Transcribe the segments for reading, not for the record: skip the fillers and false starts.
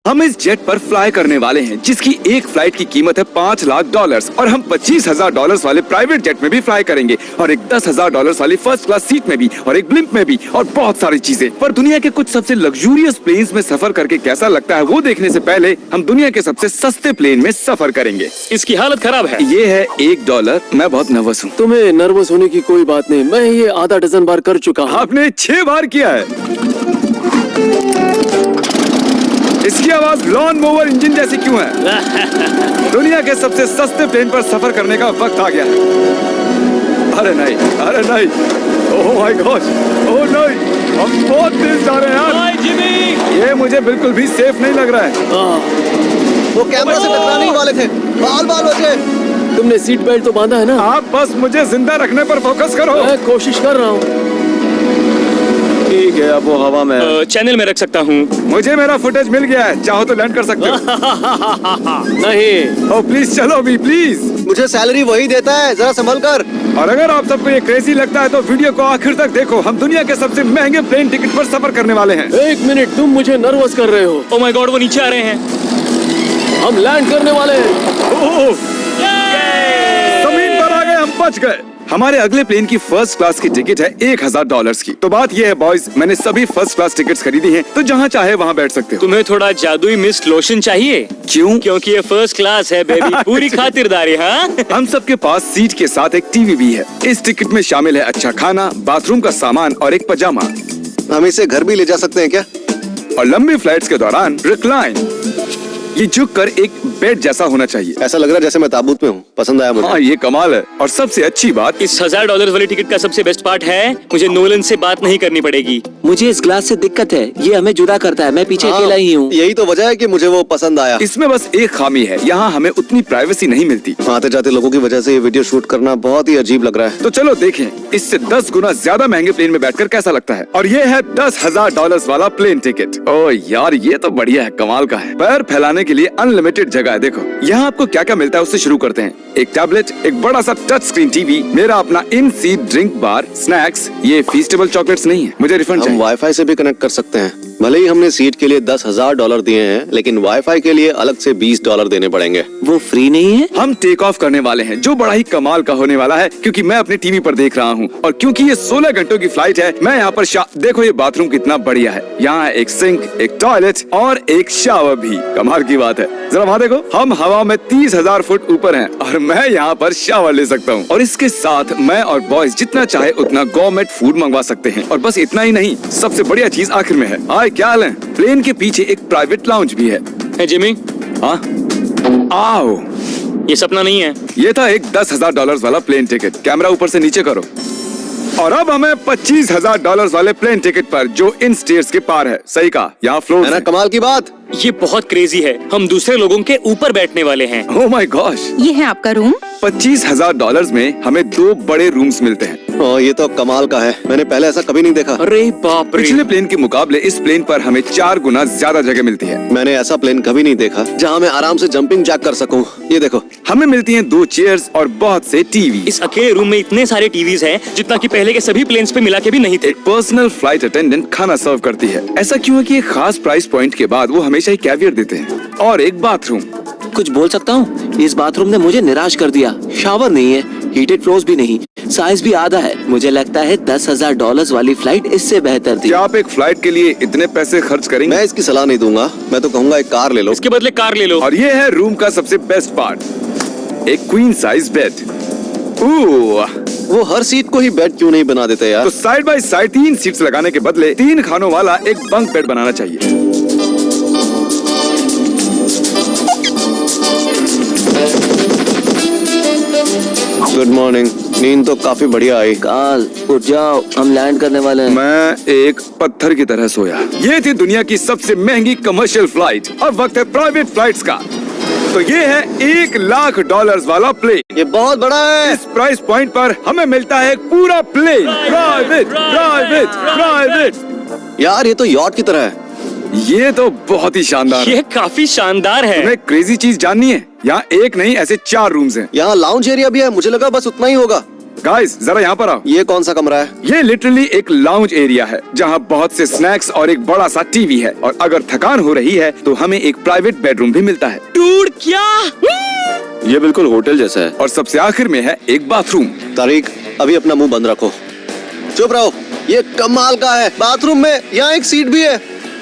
हम इस जेट पर फ्लाई करने वाले हैं जिसकी एक फ्लाइट की कीमत है $5 लाख और हम $25,000 वाले प्राइवेट जेट में भी फ्लाई करेंगे और एक $10,000 वाली फर्स्ट क्लास सीट में भी और एक ब्लिम्प में भी और बहुत सारी चीजें। पर दुनिया के कुछ सबसे लग्जूरियस प्लेन्स में सफर करके कैसा लगता है वो देखने से पहले हम दुनिया के सबसे सस्ते प्लेन में सफर करेंगे। इसकी हालत खराब है। ये है $1। मैं बहुत नर्वस हूँ। तुम्हें नर्वस होने की कोई बात नहीं, मैं ये आधा डजन बार कर चुका हूँ। आपने 6 बार किया है। इसकी आवाज लॉन मोवर इंजन जैसी क्यों है? दुनिया के सबसे सस्ते प्लेन पर सफर करने का वक्त आ गया है। अरे नहीं, अरे नहीं, ओह माय गॉड, ओह नहीं, हम बहुत तेज जा रहे हैं यार। हाय जिमी, ये मुझे बिल्कुल भी सेफ नहीं लग रहा है। वो कैमरा से टकराने ही वाले थे। बाल बाल बचे। तुमने सीट बेल्ट तो बांधा है ना? आप बस मुझे जिंदा रखने पर फोकस करो। मैं कोशिश कर रहा हूँ। ठीक है, अब वो हवा में चैनल में रख सकता हूँ। मुझे मेरा फुटेज मिल गया है, चाहो तो लैंड कर सकते हो। नहीं। ओह प्लीज चलो भी प्लीज। मुझे सैलरी वही देता है, जरा संभल कर। और अगर आप सबको ये क्रेजी लगता है तो वीडियो को आखिर तक देखो। हम दुनिया के सबसे महंगे प्लेन टिकट पर सफर करने वाले हैं। 1 मिनट, तुम मुझे नर्वस कर रहे हो। ओह माय गॉड, वो नीचे आ रहे हैं। हम लैंड करने वाले हैं। ओह, जमीन पर आ गए, हम बच गए। हमारे अगले प्लेन की फर्स्ट क्लास की टिकट है $1,000 की। तो बात ये है बॉयज, मैंने सभी फर्स्ट क्लास टिकट्स खरीदी हैं, तो जहाँ चाहे वहाँ बैठ सकते हो। तुम्हें थोड़ा जादुई मिस्ट लोशन चाहिए? क्यों? क्योंकि ये फर्स्ट क्लास है बेबी, पूरी खातिरदारी। हाँ, हम सबके पास सीट के साथ एक टीवी भी है। इस टिकट में शामिल है अच्छा खाना, बाथरूम का सामान और एक पजामा। हम इसे घर भी ले जा सकते हैं क्या? और लंबी फ्लाइट्स के दौरान रिक्लाइन, ये झुक कर एक बेड जैसा होना चाहिए। ऐसा लग रहा है जैसे मैं ताबूत में हूँ। पसंद आया मुझे। हाँ, ये कमाल है। और सबसे अच्छी बात, इस $1,000 वाली टिकट का सबसे बेस्ट पार्ट है मुझे नोलन से बात नहीं करनी पड़ेगी। मुझे इस ग्लास से दिक्कत है, ये हमें जुदा करता है। मैं पीछे अकेला ही हूँ। यही तो वजह है कि मुझे वो पसंद आया। इसमें बस एक खामी है, यहाँ हमें उतनी प्राइवेसी नहीं मिलती। आते जाते लोगों की वजह से ये वीडियो शूट करना बहुत ही अजीब लग रहा है। तो चलो देखें इससे 10 गुना ज्यादा महंगे प्लेन में बैठकर कैसा लगता है। और ये है $10,000 वाला प्लेन टिकट। ओह यार, ये तो बढ़िया है, कमाल का है। पैर फैलाने के लिए अनलिमिटेड जगह है। देखो यहाँ आपको क्या क्या मिलता है, उससे शुरू करते हैं। एक टैबलेट, एक बड़ा सा टच स्क्रीन टीवी, मेरा अपना इन सीट ड्रिंक बार, स्नैक्स। ये फीस्टेबल चॉकलेट्स नहीं है, मुझे रिफंड हम चाहिए। वाईफाई से भी कनेक्ट कर सकते हैं। भले ही हमने सीट के लिए $10,000 दिए हैं, लेकिन वाईफाई के लिए अलग से $20 देने पड़ेंगे। वो फ्री नहीं है? हम टेक ऑफ करने वाले हैं, जो बड़ा ही कमाल का होने वाला है, क्योंकि मैं अपने टीवी पर देख रहा हूँ। और क्योंकि ये 16 घंटों की फ्लाइट है, मैं यहाँ पर देखो ये बाथरूम कितना बढ़िया है। यहाँ एक सिंक, एक टॉयलेट और एक शावर भी। कमाल की बात है, जरा वहाँ देखो। हम हवा में 30,000 फुट ऊपर हैं और मैं यहाँ पर शावर ले सकता हूँ। और इसके साथ मैं और बॉयज जितना चाहे उतना गवर्नमेंट फूड मंगवा सकते हैं। और बस इतना ही नहीं, सबसे बढ़िया चीज आखिर में है। हाय, क्या हाल है? प्लेन के पीछे एक प्राइवेट लाउंज भी है। है जिमी, हाँ, आओ। ये सपना नहीं है। ये था एक $10,000 वाला प्लेन टिकट। कैमरा ऊपर से नीचे करो। और अब हमें $25,000 वाले प्लेन टिकट पर, जो इन स्टेयर्स के पार है। सही कहा, यहाँ फ्लोर है ना कमाल की बात? ये बहुत क्रेजी है, हम दूसरे लोगों के ऊपर बैठने वाले हैं। ओह माय गॉश, ये है आपका रूम। $25,000 में हमें 2 बड़े रूम्स मिलते हैं। ओह, ये तो कमाल का है, मैंने पहले ऐसा कभी नहीं देखा। अरे बाप रे, पिछले प्लेन के मुकाबले इस प्लेन पर हमें 4 गुना ज्यादा जगह मिलती है। मैंने ऐसा प्लेन कभी नहीं देखा जहाँ मैं आराम से जंपिंग जैक कर सकूं। ये देखो, हमें मिलती हैं 2 चेयर्स और बहुत से टीवी। इस अकेले रूम में इतने सारे टीवीज हैं जितना कि पहले के सभी प्लेन्स पे मिला के भी नहीं थे। एक पर्सनल फ्लाइट अटेंडेंट खाना सर्व करती है। ऐसा क्यों है कि एक खास प्राइस पॉइंट के बाद वो हमेशा ही कैवियर देते हैं। और एक बाथरूम। कुछ बोल सकता हूँ? इस बाथरूम ने मुझे निराश कर दिया। शावर नहीं है, हीटेड फ्लोर्स भी नहीं, साइज भी आधा है। मुझे लगता है $10,000 वाली फ्लाइट इससे बेहतर थी। क्या आप एक फ्लाइट के लिए इतने पैसे खर्च करेंगे? मैं इसकी सलाह नहीं दूंगा। मैं तो कहूँगा एक कार ले लो। इसके बदले कार ले लो। और ये है रूम का सबसे बेस्ट पार्ट, एक क्वीन साइज बेड। वो हर सीट को ही बेड क्यों नहीं बना देते यार? तो साइड बाय साइड 3 सीट्स लगाने के बदले 3 खानों वाला एक बंक बेड बनाना चाहिए। Good morning. नींद तो काफी बढ़िया आई। काल, उठ जाओ, हम लैंड करने वाले हैं। मैं एक पत्थर की तरह सोया। ये थी दुनिया की सबसे महंगी कमर्शियल फ्लाइट। अब वक्त है प्राइवेट फ्लाइट्स का। तो ये है $1,00,000 वाला प्लेन। ये बहुत बड़ा है। इस प्राइस पॉइंट पर हमें मिलता है एक पूरा प्लेन। Private, private, private. यार, ये तो यॉट की तरह है। ये तो बहुत ही शानदार है। ये काफी शानदार है। तुम्हें क्रेजी चीज जाननी है? यहाँ एक नहीं, ऐसे 4 रूम्स हैं। यहाँ लाउंज एरिया भी है। मुझे लगा बस उतना ही होगा। गाइस जरा यहाँ पर आओ। ये कौन सा कमरा है? ये लिटरली एक लाउंज एरिया है जहाँ बहुत से स्नैक्स और एक बड़ा सा टीवी है, और अगर थकान हो रही है तो हमें एक प्राइवेट बेडरूम भी मिलता है। डूड क्या? ये बिल्कुल होटल जैसा है। और सबसे आखिर में है एक बाथरूम। तारिक, अभी अपना मुंह बंद रखो, चुप रहो। ये कमाल का है। बाथरूम में यहाँ एक सीट भी है।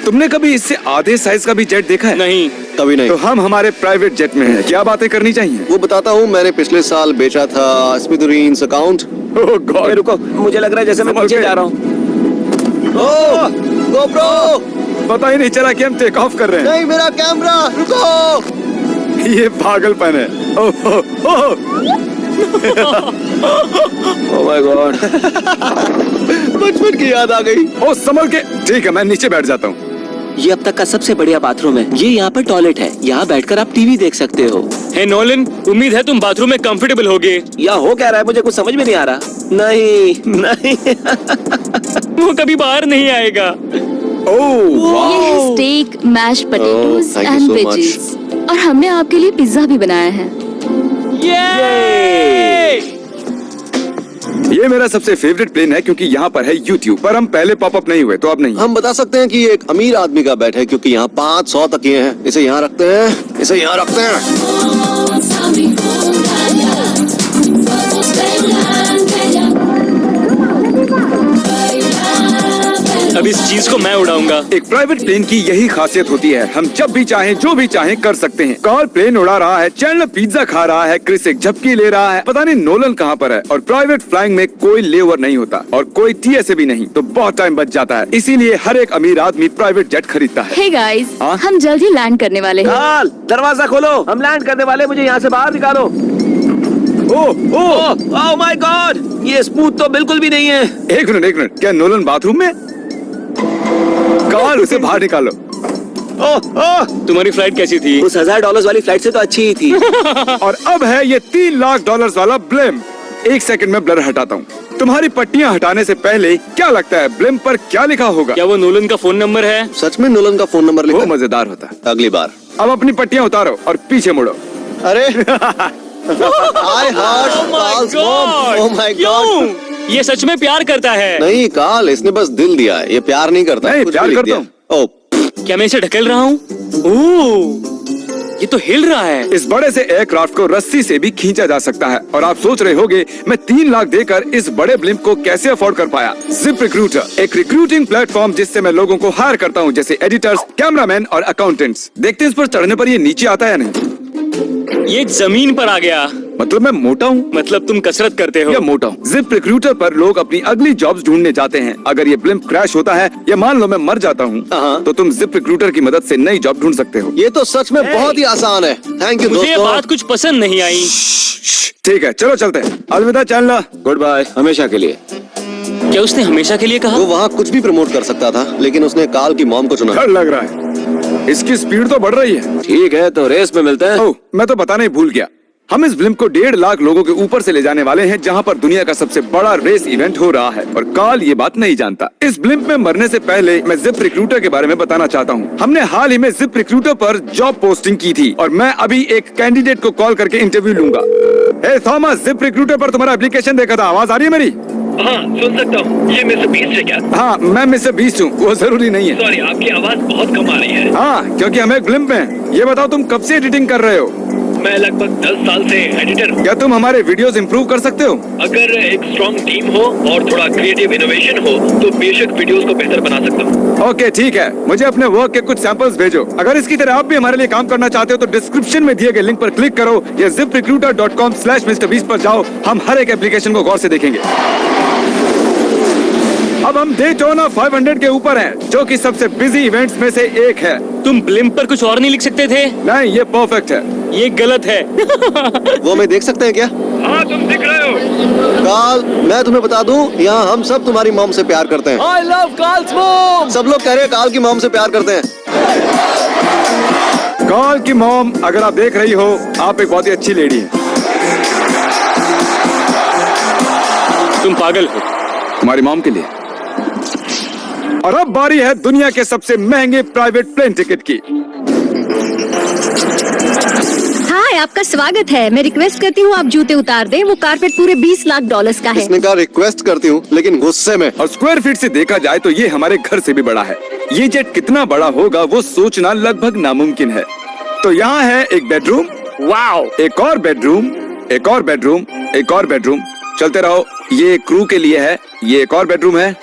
तुमने कभी इससे आधे साइज का भी जेट देखा है? नहीं। कभी नहीं। तो हम हमारे प्राइवेट जेट में हैं। क्या बातें करनी चाहिए? वो बताता हूँ, मैंने पिछले साल बेचा था स्मिथुरीन्स अकाउंट। ओह गॉड, रुको, मुझे लग रहा है जैसे मैं संभल पीछे के। जा रहा हूँ। ओह, GoPro! पता ही नहीं चला कि हम टेक ऑफ कर रहे नहीं, मेरा कैमरा, रुको। हैं। ये पागलपन है। Oh oh oh. Oh my God. बचपन की याद आ गई। ओ संभल के। ठीक है, मैं नीचे बैठ जाता हूँ। ये अब तक का सबसे बढ़िया बाथरूम है। ये यहाँ पर टॉयलेट है, यहाँ बैठकर आप टीवी देख सकते हो। हे नोलन, उम्मीद है तुम बाथरूम में कंफर्टेबल होगे। या हो क्या रहा है, मुझे कुछ समझ में नहीं आ रहा। नहीं नहीं। वो कभी बाहर नहीं आएगा। ओह ये है steak, mash potatoes thank you and so much. Veggies, और हमने आपके लिए पिज्जा भी बनाया है। ये मेरा सबसे फेवरेट प्लेन है क्योंकि यहाँ पर है YouTube, पर हम पहले पॉपअप नहीं हुए तो अब नहीं। हम बता सकते हैं कि ये एक अमीर आदमी का बेड है क्योंकि यहाँ 500 तकिए हैं। इसे यहाँ रखते हैं, इसे यहाँ रखते हैं। अब इस चीज को मैं उड़ाऊंगा। एक प्राइवेट प्लेन की यही खासियत होती है, हम जब भी चाहें जो भी चाहें कर सकते हैं। कार्ल प्लेन उड़ा रहा है, चैंडलर पिज्जा खा रहा है, क्रिस एक झपकी ले रहा है, पता नहीं नोलन कहाँ पर है। और प्राइवेट फ्लाइंग में कोई लेवर नहीं होता और कोई TSA भी नहीं, तो बहुत टाइम बच जाता है। इसीलिए हर एक अमीर आदमी प्राइवेट जेट खरीदता है। हे गाइस, हाँ? हम जल्द ही लैंड करने वाले हैं। काल, दरवाजा खोलो, हम लैंड करने वाले, मुझे यहाँ से बाहर निकालो। ओह ओह, ओह माय गॉड, ये स्मूथ तो बिल्कुल भी नहीं है। एक मिनट, क्या नोलन बाथरूम में? कार्ल, उसे बाहर निकालो। ओह ओह, तुम्हारी फ्लाइट कैसी थी? उस $1000 वाली फ्लाइट से तो अच्छी ही थी। और अब है ये $3 लाख वाला ब्लिम। एक सेकंड में ब्लर हटाता हूँ। तुम्हारी पट्टियाँ हटाने से पहले क्या लगता है ब्लिम पर क्या लिखा होगा? क्या वो नोलन का फोन नंबर है? सच में नोलन का फोन नंबर वो लिखा? मजेदार होता। अगली बार। अब अपनी पट्टियाँ उतारो और पीछे मुड़ो। अरे I heard Carl's mom. Oh my God. क्यों? ये सच में प्यार करता है? नहीं कार्ल, इसने बस दिल दिया है, ये प्यार नहीं करता। नहीं, कुछ प्यार भी लिख करता दिया। ओह, क्या मैं इसे ढकेल रहा हूँ? ओह, ये तो हिल रहा है। इस बड़े से एयरक्राफ्ट को रस्सी से भी खींचा जा सकता है। और आप सोच रहे होंगे मैं 3 लाख देकर इस बड़े ब्लिम्प को कैसे अफोर्ड कर पाया? जिप रिक्रूटर, एक रिक्रूटिंग प्लेटफॉर्म जिससे मैं लोगों को हायर करता हूँ, जैसे एडिटर्स, कैमरामैन और अकाउंटेंट्स। देखते हैं इस पर चढ़ने पर ये नीचे आता है या नहीं। ये जमीन पर आ गया। मतलब मैं मोटा हूँ मतलब तुम कसरत करते हो? या मोटा हूँ? जिप रिक्रूटर पर लोग अपनी अगली जॉब्स ढूंढने जाते हैं। अगर ये ब्लिम्प क्रैश होता है या मान लो मैं मर जाता हूँ, हाँ। तो तुम जिप रिक्रूटर की मदद से नई जॉब ढूंढ सकते हो। ये तो सच में बहुत ही आसान है। थैंक यू मुझे ये दोस्तों। बात कुछ पसंद नहीं आई। ठीक है, चलो चलते हैं। अलविदा चैनलर। गुड बाय, हमेशा के लिए। क्या उसने हमेशा के लिए कहा? वो वहाँ कुछ भी प्रमोट कर सकता था, लेकिन उसने कार्ल की मॉम को चुना। डर लग रहा है, इसकी स्पीड तो बढ़ रही है। ठीक है, तो रेस में मिलते हैं। ओह, मैं तो बताना ही भूल गया। हम इस ब्लिम्प को 1.5 लाख लोगों के ऊपर से ले जाने वाले हैं, जहां पर दुनिया का सबसे बड़ा रेस इवेंट हो रहा है। और कार्ल ये बात नहीं जानता। इस ब्लिम्प में मरने से पहले मैं जिप रिक्रूटर के बारे में बताना चाहता हूँ। हमने हाल ही में जिप रिक्रूटर पर जॉब पोस्टिंग की थी और मैं अभी एक कैंडिडेट को कॉल करके इंटरव्यू लूंगा। हे थॉमस, जिप रिक्रूटर पर तुम्हारा एप्लीकेशन देखा था। आवाज आ रही है मेरी? हाँ, सुन सकता हूँ। ये मिस्टर बीस्ट है क्या? हाँ, मैं मिस्टर बीस्ट हूँ। वो जरूरी नहीं है। सॉरी, आपकी आवाज बहुत कम आ रही है। हाँ, क्योंकि हम एक ब्लिम्प में हैं। ये बताओ, तुम कब से एडिटिंग कर रहे हो? मैं लगभग 10 साल से एडिटर हूँ। क्या तुम हमारे वीडियोस इंप्रूव कर सकते हो? अगर एक स्ट्रॉन्ग टीम हो और थोड़ा क्रिएटिव इनोवेशन हो तो बेशक वीडियोस को बेहतर बना सकता हूँ। ओके, ठीक है। मुझे अपने वर्क के कुछ सैंपल्स भेजो। अगर इसकी तरह आप भी हमारे लिए काम करना चाहते हो तो डिस्क्रिप्शन में दिए गए लिंक पर क्लिक करो या ziprecruiter.com/MrBeast पर जाओ। हम हर एक एप्लीकेशन को गौर से देखेंगे। अब हम डेटोना 500 के ऊपर हैं, जो कि सबसे बिजी इवेंट्स में से एक है। तुम ब्लिम्प पर कुछ और नहीं लिख सकते थे? नहीं, ये परफेक्ट है। ये गलत है। वो मैं देख सकते हैं क्या? हाँ, तुम दिख रहे हो। कार्ल, मैं तुम्हें बता दूं, यहाँ हम सब तुम्हारी मॉम से प्यार करते हैं। I love Carl's mom. सब लोग कह रहे हैं कार्ल की मॉम से प्यार करते हैं। कार्ल की मॉम, अगर आप देख रही हो, आप एक बहुत ही अच्छी लेडी है। तुम पागल हो। हमारी मॉम के लिए। और अब बारी है दुनिया के सबसे महंगे प्राइवेट प्लेन टिकट की। हाय, हाय, आपका स्वागत है। मैं रिक्वेस्ट करती हूँ आप जूते उतार दें। वो कारपेट पूरे 20 लाख डॉलर्स का है। इसने कहा रिक्वेस्ट करती हूँ, लेकिन गुस्से में। और स्क्वायर फीट से देखा जाए तो ये हमारे घर से भी बड़ा है। ये जेट कितना बड़ा होगा वो सोचना लगभग नामुमकिन है। तो यहाँ है एक बेडरूम, वाओ, एक और बेडरूम, एक और बेडरूम, एक और बेडरूम। चलते रहो। ये क्रू के लिए है। ये एक और बेडरूम है।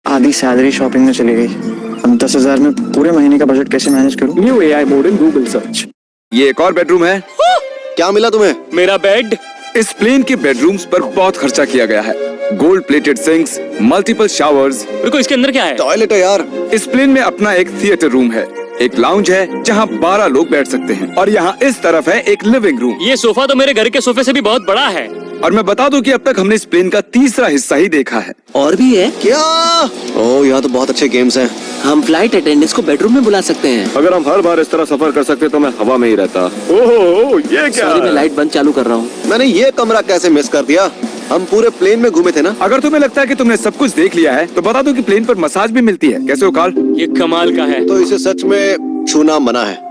आधी सैलरी शॉपिंग में चली गई। अब 10,000 में पूरे महीने का बजट कैसे मैनेज करूं? New AI mode in Google search. ये एक और बेडरूम है। क्या मिला तुम्हें? मेरा बेड। इस प्लेन के बेडरूम्स पर बहुत खर्चा किया गया है। Gold plated sinks, multiple showers. रुको, इसके अंदर क्या है? टॉयलेट है यार। इस प्लेन में अपना एक थिएटर रूम है, एक लाउंज है जहाँ 12 लोग बैठ सकते हैं, और यहाँ इस तरफ है एक लिविंग रूम। ये सोफा तो मेरे घर के सोफे से भी बहुत बड़ा है। और मैं बता दूं कि अब तक हमने इस प्लेन का तीसरा हिस्सा ही देखा है। और भी है। क्या? ओह, यहाँ तो बहुत अच्छे गेम्स हैं। हम फ्लाइट अटेंडेंट्स को बेडरूम में बुला सकते हैं। अगर हम हर बार इस तरह सफर कर सकते तो मैं हवा में ही रहता। ओह, ये क्या सॉरी, मैं लाइट बंद चालू कर रहा हूँ। मैंने ये कमरा कैसे मिस कर दिया? हम पूरे प्लेन में घूमे थे ना। अगर तुम्हें लगता है कि तुमने सब कुछ देख लिया है तो बता दो कि प्लेन पर मसाज भी मिलती है। कैसे हो कार्ल? ये कमाल का है। तो इसे सच में छूना मना है।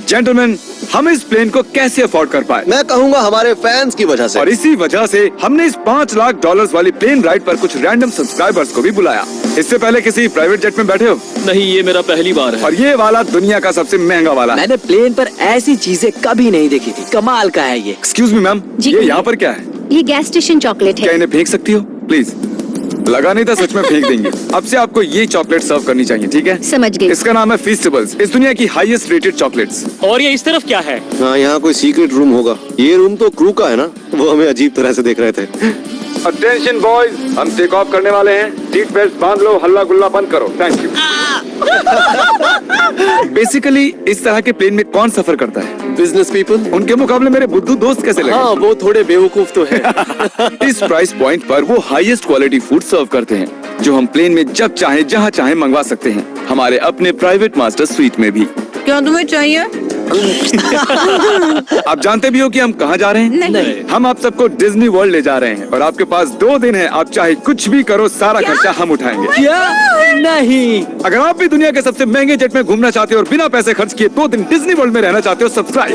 जेंटलमैन, हम इस प्लेन को कैसे अफोर्ड कर पाए? मैं कहूँगा हमारे फैंस की वजह से। और इसी वजह से हमने इस 5 लाख डॉलर्स वाली प्लेन राइड पर कुछ रैंडम सब्सक्राइबर्स को भी बुलाया। इससे पहले किसी प्राइवेट जेट में बैठे हो? नहीं, ये मेरा पहली बार है। और ये वाला दुनिया का सबसे महंगा वाला है। मैंने प्लेन पर ऐसी चीजें कभी नहीं देखी थी। कमाल का है ये। एक्सक्यूज मी मैम, जी, ये कहिए। यहाँ पर क्या है? ये गैस स्टेशन चॉकलेट क्या है। इन्हें फेंक सकती हो प्लीज? लगा नहीं था, सच में फेंक देंगे। अब से आपको ये चॉकलेट सर्व करनी चाहिए, ठीक है? समझ गई। इसका नाम है फीस्टेबल्स, इस दुनिया की हाईएस्ट रेटेड चॉकलेट्स। और ये इस तरफ क्या है? हाँ, यहाँ कोई सीक्रेट रूम होगा। ये रूम तो क्रू का है ना, वो हमें अजीब तरह से देख रहे थे। अटेंशन बॉयज, हम टेक ऑफ करने वाले हैं। सीट बेल्ट बांध लो, हल्ला गुल्ला बंद करो। Thank you. बेसिकली इस तरह के प्लेन में कौन सफर करता है? Business people. उनके मुकाबले मेरे बुद्धू दोस्त कैसे लगे? हाँ, वो थोड़े बेवकूफ तो है। इस प्राइस पॉइंट पर वो हाईएस्ट क्वालिटी फूड सर्व करते हैं, जो हम प्लेन में जब चाहे जहाँ चाहे मंगवा सकते हैं, हमारे अपने प्राइवेट मास्टर स्वीट में भी। क्या तुम्हें चाहिए? आप जानते भी हो कि हम कहाँ जा रहे हैं? नहीं। हम आप सबको डिज्नी वर्ल्ड ले जा रहे हैं, और आपके पास 2 दिन है। आप चाहे कुछ भी करो, सारा खर्चा हम उठाएंगे। क्या? नहीं। अगर आप भी दुनिया के सबसे महंगे जेट में घूमना चाहते हो और बिना पैसे खर्च किए 2 दिन डिज्नी वर्ल्ड में रहना चाहते हो, सब्सक्राइब।